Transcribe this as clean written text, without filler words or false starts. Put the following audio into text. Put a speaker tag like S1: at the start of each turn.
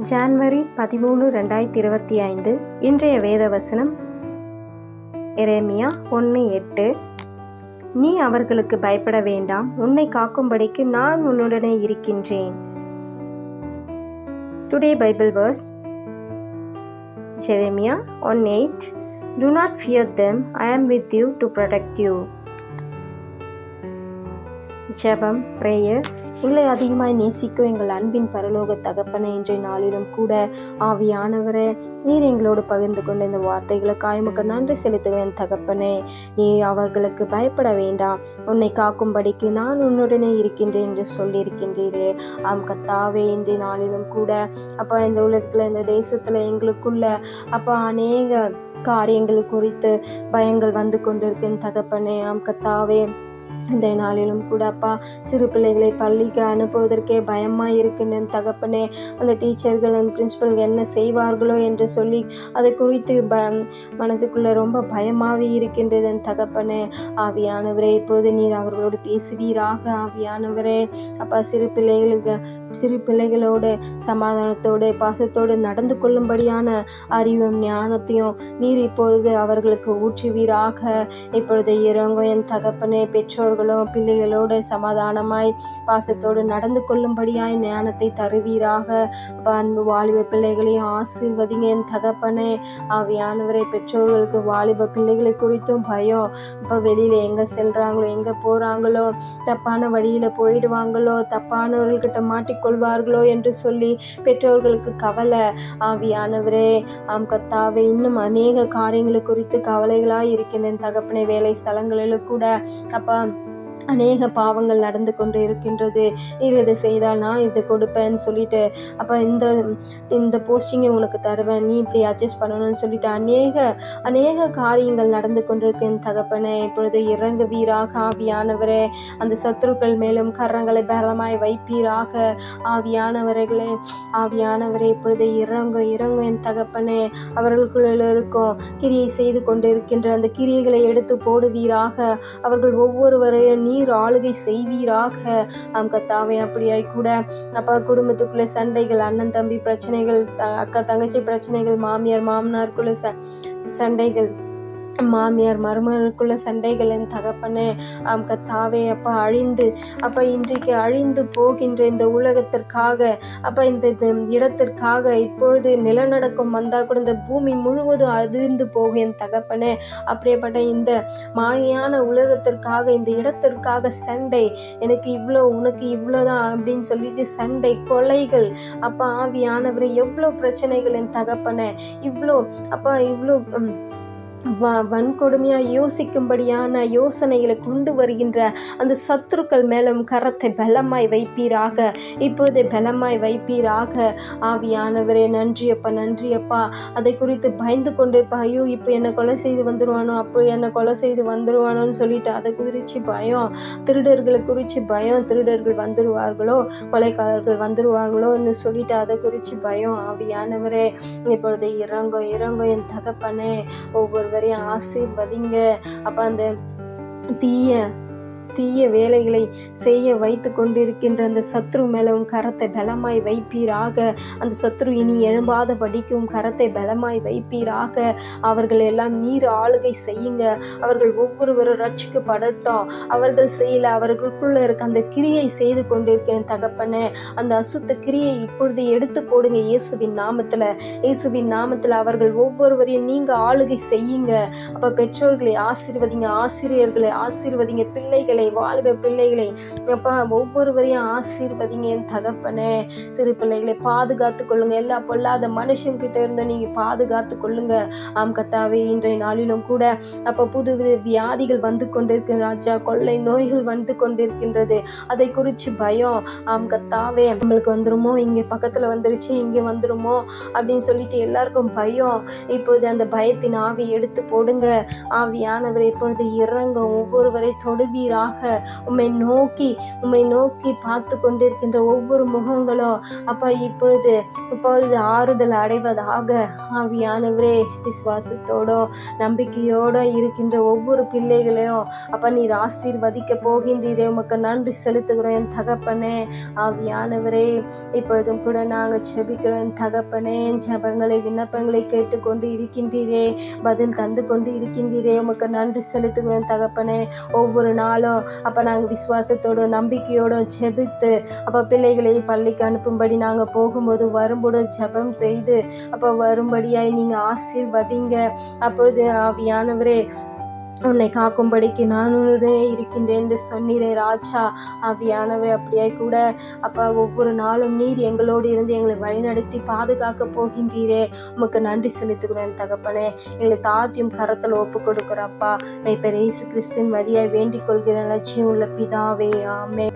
S1: January 13, 2025. இன்றைய வேத வசனம் எரேமியா 1:8. நீ அவர்களுக்கு பயப்பட வேண்டாம், உன்னை காக்கும்படிக்கு நான் உன்னுடனே இருக்கின்றேன். Today Bible verse Jeremiah 1:8. Do not fear them, I am with you to protect you. ஜெபம், பிரேயர். எங்களை அதிகமாய் நேசிக்கும் எங்கள் அன்பின் பரலோக தகப்பனே, இன்றைய நாளிலும் கூட ஆவியானவரே, நீர் எங்களோடு பகிர்ந்து கொண்ட இந்த வார்த்தைகளுக்காய் உமக்கு நன்றி செலுத்துகிறேன் தகப்பனே. நீ அவர்களுக்கு பயப்பட வேண்டாம், உன்னை காக்கும்படிக்கு நான் உன்னுடனே இருக்கின்றேன் என்று சொல்லியிருக்கின்றீரே. கர்த்தாவே, இன்றைய நாளிலும் கூட அப்பா, இந்த உலகத்தில் இந்த தேசத்தில் எங்களுக்குள்ள அப்பா அநேக காரியங்கள் குறித்து பயங்கள் வந்து கொண்டிருக்கேன் தகப்பனே. கர்த்தாவே, இந்த நாளிலும் கூட அப்பா, சிறு பிள்ளைகளை பள்ளிக்கு அனுப்புவதற்கே பயமாக இருக்கின்றேன் தகப்பனே. அந்த டீச்சர்கள் அந்த பிரின்சிபல் என்ன செய்வார்களோ என்று சொல்லி அதை குறித்து மனதுக்குள்ளே ரொம்ப பயமாகவே இருக்கின்றது தகப்பனே. ஆவியானவரே, இப்பொழுது நீர் அவர்களோடு பேசுவீராக. ஆவியானவரே அப்பா, சிறு பிள்ளைகளோடு சமாதானத்தோடு பாசத்தோடு நடந்து கொள்ளும்படியான அறிவும் ஞானத்தையும் நீர் இப்பொழுது அவர்களுக்கு ஊற்றுவீராக. இப்பொழுது இறங்கும் என் தகப்பனே. பெற்றோர்களும் பிள்ளைகளோடு சமாதானமாய் பாசத்தோடு நடந்து கொள்ளும்படியாய் ஞானத்தை தருவீராக. அன்பு வாலிப பிள்ளைகளையும் ஆசீர்வதிங்க என் தகப்பனே. ஆவியானவரை, பெற்றோர்களுக்கு வாலிப பிள்ளைகளை குறித்தும் பயம். இப்போ வெளியில் எங்கே செல்கிறாங்களோ, எங்கே போகிறாங்களோ, தப்பான வழியில் போயிடுவாங்களோ, தப்பானவர்கள்கிட்ட மாட்டிக்கொள்வார்களோ என்று சொல்லி பெற்றோர்களுக்கு கவலை. ஆவியானவரே கர்த்தாவே, இன்னும் அநேக காரியங்களை குறித்து கவலைகளாக இருக்கின்றேன் தகப்பனே. வேலை ஸ்தலங்களிலும் கூட அப்பா அநேக பாவங்கள் நடந்து கொண்டு இருக்கின்றது. நீர் இதை செய்தால் நான் இதை கொடுப்பேன்னு சொல்லிட்டு அப்போ இந்த போஸ்டிங்கை உனக்கு தருவேன், நீ இப்படி அட்ஜஸ்ட் பண்ணணும்னு சொல்லிட்டு அநேக காரியங்கள் நடந்து கொண்டிருக்கேன் தகப்பனே. இப்பொழுது இறங்குவீராக. ஆவியானவரே, அந்த சத்துருக்கள் மேலும் கரங்களை பலமாய் வைப்பீராக. ஆவியானவரே, இப்பொழுது இறங்கும் என் தகப்பனே. அவர்களுக்குள்ள இருக்கும் கிரியை செய்து கொண்டு இருக்கின்ற அந்த கிரியைகளை எடுத்து போடுவீராக. அவர்கள் ஒவ்வொருவரையும் நீர் ஆளுகை செய்வீராக. கர்த்தாவே, அப்படியாய் கூட அப்பா, குடும்பத்துக்குள்ள சண்டைகள், அண்ணன் தம்பி பிரச்சனைகள், அக்கா தங்கச்சி பிரச்சனைகள், மாமியார் மாமனாருக்குள்ள சண்டைகள், மாமியார் மருமகளுக்குள்ள சண்டைகள் என் தகப்பனே. கர்த்தாவே அப்பா, இன்றைக்கு அழிந்து போகின்ற இந்த உலகத்திற்காக அப்பா, இந்த இடத்திற்காக இப்பொழுது நிலநடுக்கம் வந்தால் கூட இந்த பூமி முழுவதும் அதிர்ந்து போகும் என் தகப்பனே. அப்படியேப்பட்ட இந்த மாயான உலகத்திற்காக, இந்த இடத்திற்காக சண்டை, எனக்கு இவ்வளோ உனக்கு இவ்வளோதான் அப்படின்னு சொல்லிட்டு சண்டை, கொலைகள் அப்பா. ஆவியானவரை, எவ்வளோ பிரச்சனைகள் என் தகப்பனே. இவ்வளோ வன்கொடுமையாக யோசிக்கும்படியான யோசனைகளை கொண்டு வருகின்ற அந்த சத்துருக்கள் மேலும் கரத்தை பலமாய் வைப்பீராக. இப்பொழுதே பலமாய் வைப்பீராக. ஆவியானவரே, நன்றியப்பா. அதை குறித்து பயந்து கொண்டிருப்பா. ஐயோ, இப்போ என்னை கொலை செய்து வந்துடுவானோ, அப்போ என்னை கொலை செய்து வந்துடுவானோன்னு சொல்லிட்டு அதை குறித்து பயம். திருடர்களை குறித்து பயம். திருடர்கள் வந்துடுவார்களோ, கொலைக்காரர்கள் வந்துடுவாங்களோன்னு சொல்லிட்டு அதை குறித்து பயம். ஆவியானவரே, இப்பொழுது இறங்கும் என் தகப்பனே. ஒவ்வொரு ஆசீர்வதிங்க அப்ப. அந்த தீய வேலைகளை செய்ய வைத்து கொண்டிருக்கின்ற அந்த சத்ரு மேலும் கரத்தை பலமாய் வைப்பீராக. அந்த சத்ரு இனி எழும்பாத படிக்கும் கரத்தை பலமாய் வைப்பீராக. அவர்கள் எல்லாம் நீர் ஆளுகை செய்யுங்க. அவர்கள் ஒவ்வொருவரும் ரட்சிக்கப்படட்டும். அவர்கள் செய்யல, அவர்களுக்குள்ள இருக்க அந்த கிரியை செய்து கொண்டிருக்கிறேன் தகப்பனே. அந்த அசுத்த கிரியை இப்பொழுது எடுத்து போடுங்க இயேசுவின் நாமத்தில். அவர்கள் ஒவ்வொருவரையும் நீங்க ஆளுகை செய்யுங்க. அப்ப பெற்றோர்களை ஆசீர்வதிங்க, ஆசிரியர்களை ஆசீர்வதிங்க, பிள்ளைகளை, வாலிப பிள்ளைகளை அப்பா ஒவ்வொருவரையும் ஆசீர்வதிங்க என் தகப்பனே. சிறு பிள்ளைகளை பாதுகாத்து கொள்ளுங்க. எல்லா பொல்லாத மனுஷங்கிட்ட இருந்து நீங்க பாதுகாத்து கொள்ளுங்க. கர்த்தாவே, இன்றைய நாளிலும் கூட அப்ப புது வியாதிகள் வந்து கொண்டிருக்கிற ராஜா, கொள்ளை நோய்கள் வந்து கொண்டிருக்கின்றது. அதை குறித்து பயம். கர்த்தாவே, நம்மளுக்கு வந்துருமோ, இங்கே பக்கத்துல வந்துருச்சு, இங்கே வந்துருமோ அப்படின்னு சொல்லிட்டு எல்லாருக்கும் பயம். இப்பொழுது அந்த பயத்தின் ஆவி எடுத்து போடுங்க. ஆவியானவரை, இப்பொழுது இறங்க ஒவ்வொருவரை தொடுவீராக. உம்மை நோக்கி பார்த்து கொண்டிருக்கின்ற ஒவ்வொரு முகங்களும் அப்பா இப்பொழுது ஆறுதல் அடைவதாக. ஆவியானவரே, விசுவாசத்தோடும் நம்பிக்கையோடு இருக்கின்ற ஒவ்வொரு பிள்ளைகளையும் அப்பா நீர் ஆசீர்வதிக்க போகின்றீரே, உமக்கு நன்றி செலுத்துகிறோம் என் தகப்பனே. ஆவியானவரே, இப்பொழுதும் கூட நாங்கள் ஜெபிக்கிறோம் என் தகப்பனே. ஜெபங்களை விண்ணப்பங்களை கேட்டுக்கொண்டு இருக்கின்றீரே, பதில் தந்து கொண்டு இருக்கின்றீரே, உமக்கு நன்றி செலுத்துகிறோம் தகப்பனே. ஒவ்வொரு நாளும் அப்போ நாங்கள் விசுவாசத்தோடும் நம்பிக்கையோடும் ஜெபித்து அப்போ பிள்ளைகளை பள்ளிக்கு அனுப்பும்படி நாங்கள் போகும்போது வரும்போது ஜெபம் செய்து அப்போ வரும்படியாய் நீங்கள் ஆசீர்வதிங்க. அப்பொழுது ஆவியானவரே, உன்னை காக்கும்படிக்கு நான் உன்னுடனே இருக்கின்றேன் என்று சொன்னீரே ராஜா. ஆவியானவரே, அப்படியே கூட அப்பா ஒவ்வொரு நாளும் நீர் எங்களோடு இருந்து எங்களை வழிநடத்தி பாதுகாக்க போகின்றீரே, உமக்கு நன்றி செலுத்துகிறேன் தகப்பனே. எங்களை தாத்தியும் கரத்தில் ஒப்பு கொடுக்குறப்பா. மெய்ப்பர் இயேசு கிறிஸ்துவின் வழியாய் வேண்டிக் கொள்கிற லட்சியம் உள்ள பிதாவே, ஆமென்.